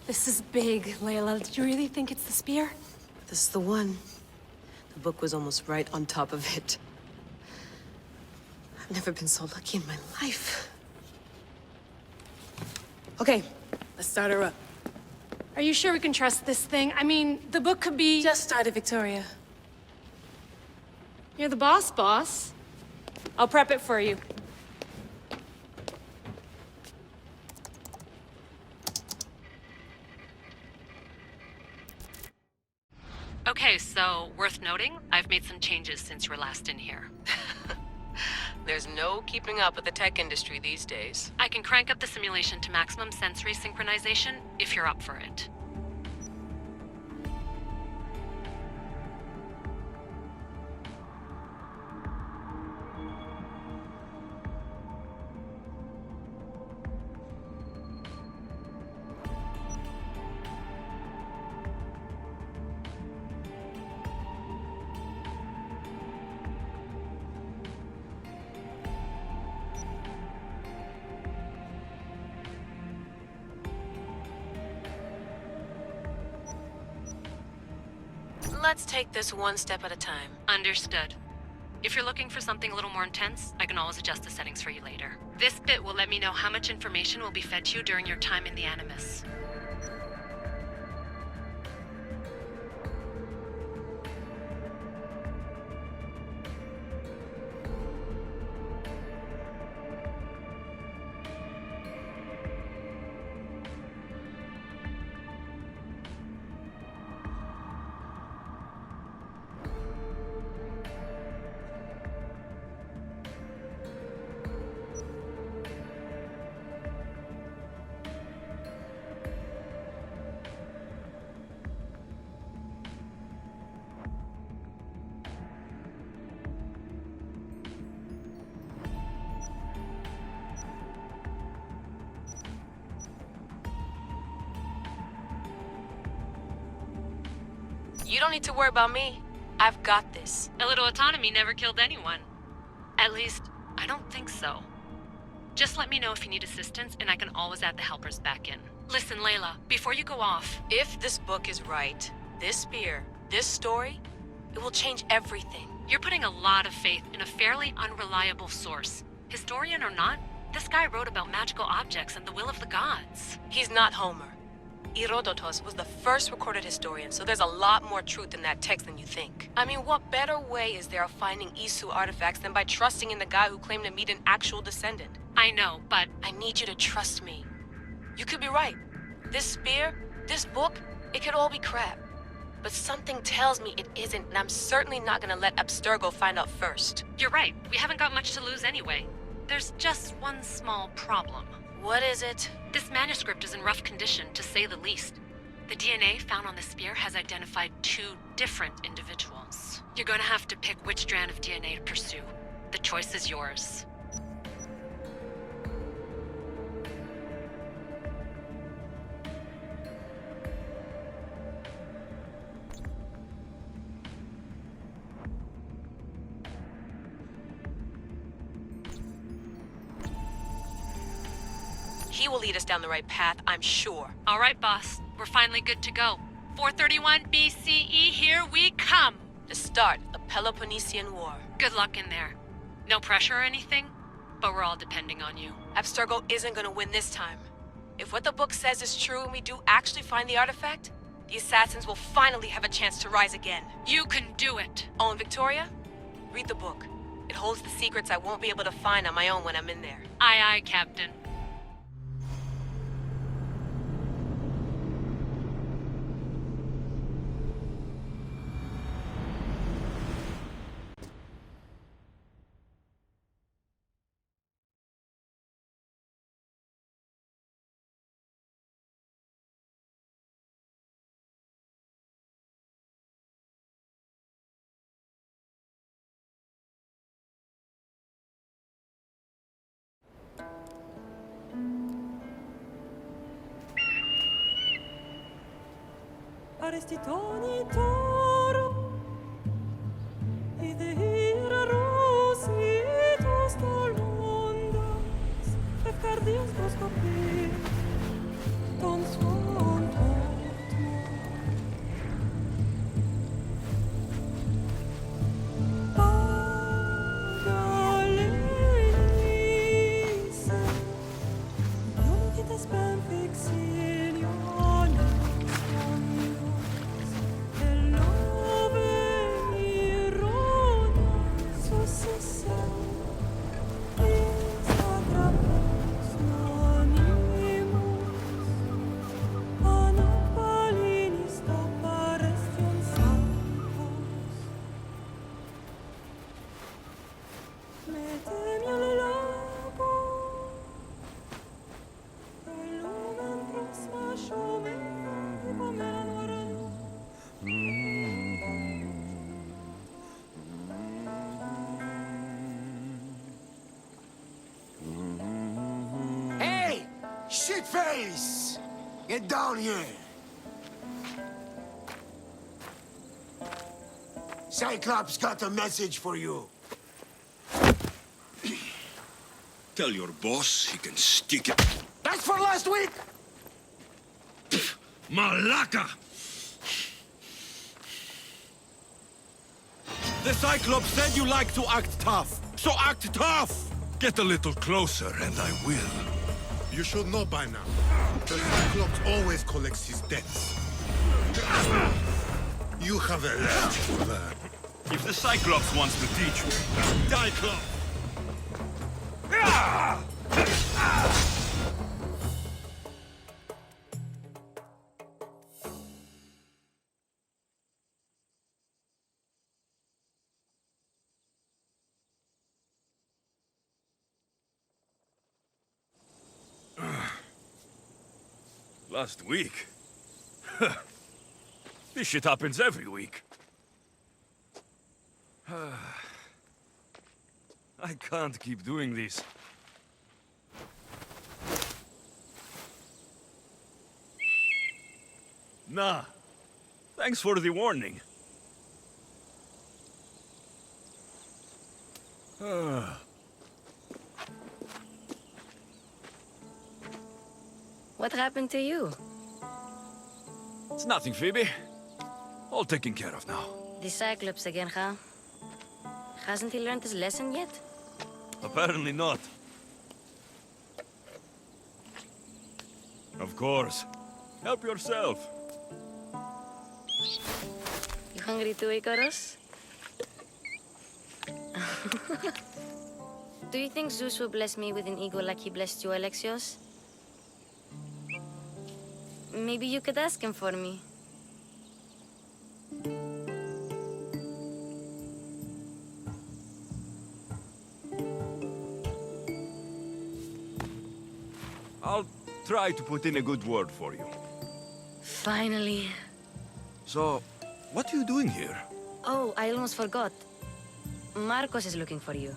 This is big, Layla. Did you really think it's the spear? This is the one. The book was almost right on top of it. I've never been so lucky in my life. Okay, let's start her up. Are you sure we can trust this thing? I mean, the book could be... Just started, Victoria. You're the boss. I'll prep it for you. Okay, so worth noting, I've made some changes since you were last in here. There's no keeping up with the tech industry these days. I can crank up the simulation to maximum sensory synchronization if you're up for it. Let's take this one step at a time. Understood. If you're looking for something a little more intense, I can always adjust the settings for you later. This bit will let me know how much information will be fed to you during your time in the Animus. You don't need to worry about me. I've got this. A little autonomy never killed anyone. At least, I don't think so. Just let me know if you need assistance, and I can always add the helpers back in. Listen, Layla, before you go off... If this book is right, this spear, this story, it will change everything. You're putting a lot of faith in a fairly unreliable source. Historian or not, this guy wrote about magical objects and the will of the gods. He's not Homer. Herodotus was the first recorded historian, so there's a lot more truth in that text than you think. I mean, what better way is there of finding Isu artifacts than by trusting in the guy who claimed to meet an actual descendant? I know, but... I need you to trust me. You could be right. This spear, this book, it could all be crap. But something tells me it isn't, and I'm certainly not gonna let Abstergo find out first. You're right. We haven't got much to lose anyway. There's just one small problem. What is it? This manuscript is in rough condition, to say the least. The DNA found on the spear has identified 2 different individuals. You're going to have to pick which strand of DNA to pursue. The choice is yours. He will lead us down the right path, I'm sure. All right, boss. We're finally good to go. 431 BCE, here we come! The start of the Peloponnesian War. Good luck in there. No pressure or anything, but we're all depending on you. Abstergo isn't gonna win this time. If what the book says is true and we do actually find the artifact, the assassins will finally have a chance to rise again. You can do it! Oh, and Victoria? Read the book. It holds the secrets I won't be able to find on my own when I'm in there. Aye, aye, Captain. Arestitoni toro idehira rositos tolondas efcardios proscopir ton spontan Straight face! Get down here. Cyclops got a message for you. Tell your boss he can stick it. That's for last week! Malaka! The Cyclops said you like to act tough, so act tough! Get a little closer and I will. You should know by now. The Cyclops always collects his debts. You have a lot to learn. If the Cyclops wants to teach you, Cyclops! Last week? This shit happens every week. I can't keep doing this. Nah. Thanks for the warning. What happened to you? It's nothing, Phoebe. All taken care of now. The Cyclops again, huh? Hasn't he learned his lesson yet? Apparently not. Of course. Help yourself. You hungry too, Icarus? Do you think Zeus will bless me with an ego like he blessed you, Alexios? Maybe you could ask him for me. I'll try to put in a good word for you. Finally. So, what are you doing here? Oh, I almost forgot. Marcos is looking for you.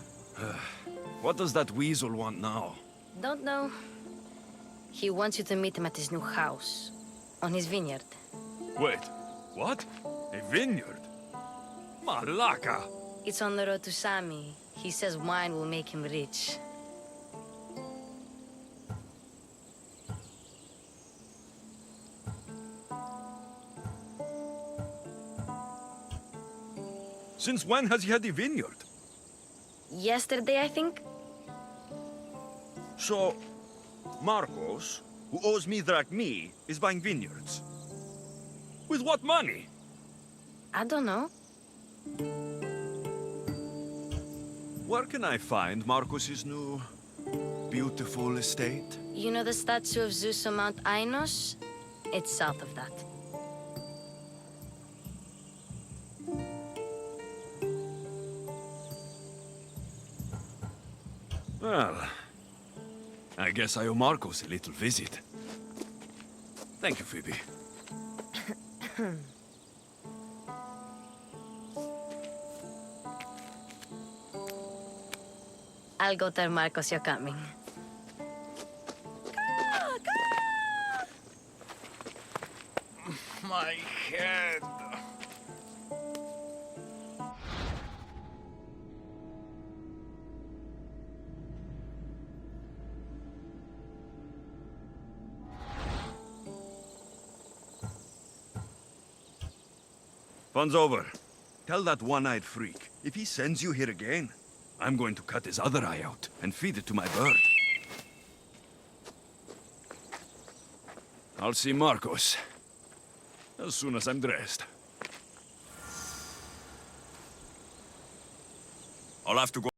What does that weasel want now? Don't know. He wants you to meet him at his new house. On his vineyard. Wait, what? A vineyard? Malaka! It's on the road to Sami. He says wine will make him rich. Since when has he had a vineyard? Yesterday, I think? So, Marcos, who owes me drachmi, is buying vineyards. With what money? I don't know. Where can I find Marcos's new, beautiful estate? You know the statue of Zeus on Mount Ainos? It's south of that. Well, I guess I owe Marcos a little visit. Thank you, Phoebe. I'll go tell Marcos you're coming. My head. Fun's over. Tell that one-eyed freak, if he sends you here again, I'm going to cut his other eye out and feed it to my bird. I'll see Marcos as soon as I'm dressed. I'll have to go.